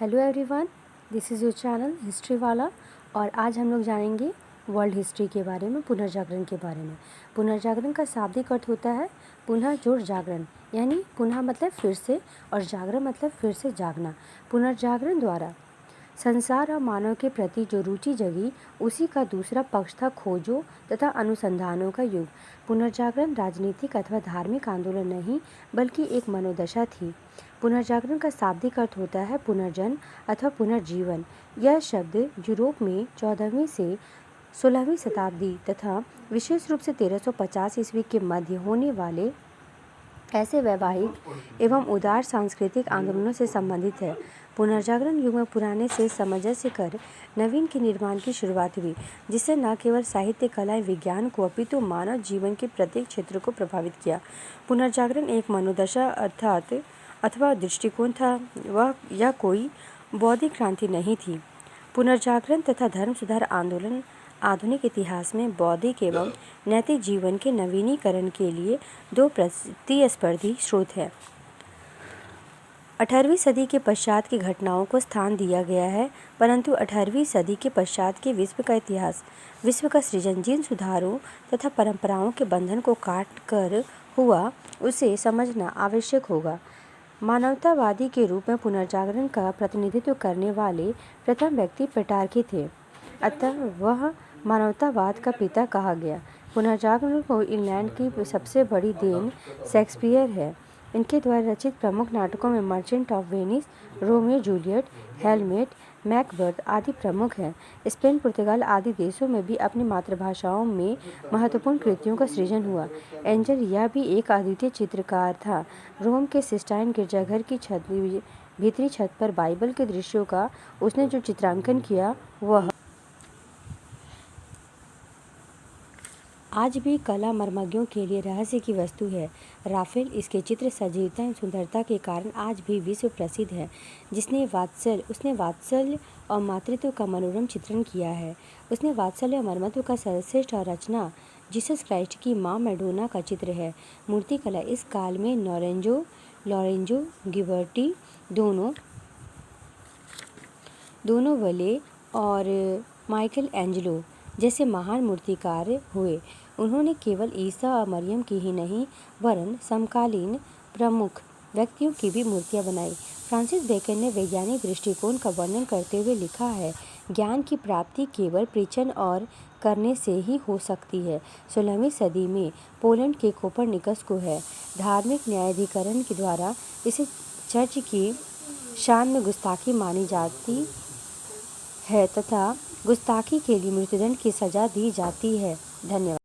Hello everyone, this is your channel history वाला। और आज हम लोग जानेंगे वर्ल्ड हिस्ट्री के बारे में, पुनर्जागरण के बारे में। पुनर्जागरण का शाब्दिक अर्थ होता है पुनः जोड़ जागरण, यानी पुनः मतलब फिर से और जागरण मतलब फिर से जागना। पुनर्जागरण द्वारा संसार और मानव के प्रति जो रुचि जगी, उसी का दूसरा पक्ष था खोजों तथा अनुसंधानों का युग। पुनर्जागरण राजनीतिक अथवा धार्मिक आंदोलन नहीं, बल्कि एक मनोदशा थी। पुनर्जागरण का शाब्दिक अर्थ होता है पुनर्जन्म अथवा पुनर्जीवन। यह शब्द यूरोप में 14वीं से 16वीं शताब्दी तथा विशेष रूप से 1350 ईस्वी के मध्य होने वाले ऐसे वैवाहिक एवं उदार सांस्कृतिक आंदोलनों से संबंधित है। पुनर्जागरण युग में पुराने से सामंजस्य कर नवीन के निर्माण की शुरुआत हुई, जिससे न केवल साहित्य, कला, विज्ञान को अपितु मानव जीवन के प्रत्येक क्षेत्र को प्रभावित किया। पुनर्जागरण एक मनोदशा अथवा दृष्टिकोण था, यह कोई बौद्धिक क्रांति नहीं थी। पुनर्जागरण तथा धर्म सुधार आंदोलन आधुनिक इतिहास में बौद्धिक एवं नैतिक जीवन के नवीनीकरण के लिए दो प्रतिस्पर्धी स्रोत हैं। 18वीं सदी के पश्चात की घटनाओं को स्थान दिया गया है, परंतु 18वीं सदी के पश्चात के विश्व का इतिहास, विश्व का सृजन जिन सुधारों तथा परंपराओं के बंधन को काट कर हुआ, उसे समझना आवश्यक होगा। मानवतावादी के रूप में पुनर्जागरण का प्रतिनिधित्व करने वाले प्रथम व्यक्ति पेट्रार्की थे, अतः वह मानवतावाद का पिता कहा गया। पुनर्जागरण को इंग्लैंड की सबसे बड़ी देन शेक्सपियर है। इनके द्वारा रचित प्रमुख नाटकों में merchant of Venice, Romeo Juliet, Hamlet, Macbeth आदि प्रमुख हैं। स्पेन, पुर्तगाल आदि देशों में भी अपनी मातृभाषाओं में महत्वपूर्ण कृतियों का सृजन हुआ। एंजल यह भी एक अद्वितीय चित्रकार था। रोम के सिस्टाइन गिरजाघर की भीतरी छत पर बाइबल के दृश्यों का उसने जो चित्रांकन किया, वह आज भी कला मर्मज्ञों के लिए रहस्य की वस्तु है। राफेल इसके चित्र सजीवता एवं सुंदरता के कारण आज भी विश्व प्रसिद्ध है। उसने वात्सल्य और मातृत्व का मनोरम चित्रण किया है। उसने वात्सल्य और मर्मत्व का सर्वश्रेष्ठ और रचना जीसस क्राइस्ट की माँ मैडोना का चित्र है। मूर्तिकला इस काल में लॉरेंजो गिबर्टी, दोनों वले और माइकल एंजेलो जैसे महान मूर्तिकार हुए। उन्होंने केवल ईसा और मरियम की ही नहीं, वरन समकालीन प्रमुख व्यक्तियों की भी मूर्तियां बनाई। फ्रांसिस बेकन ने वैज्ञानिक दृष्टिकोण का वर्णन करते हुए लिखा है, ज्ञान की प्राप्ति केवल प्रचन और करने से ही हो सकती है। 16वीं सदी में पोलैंड के कोपरनिकस को है। धार्मिक न्यायाधिकरण के द्वारा इसे चर्च की शान में गुस्ताखी मानी जाती है तथा गुस्ताखी के लिए मृत्युदंड की सजा दी जाती है। धन्यवाद।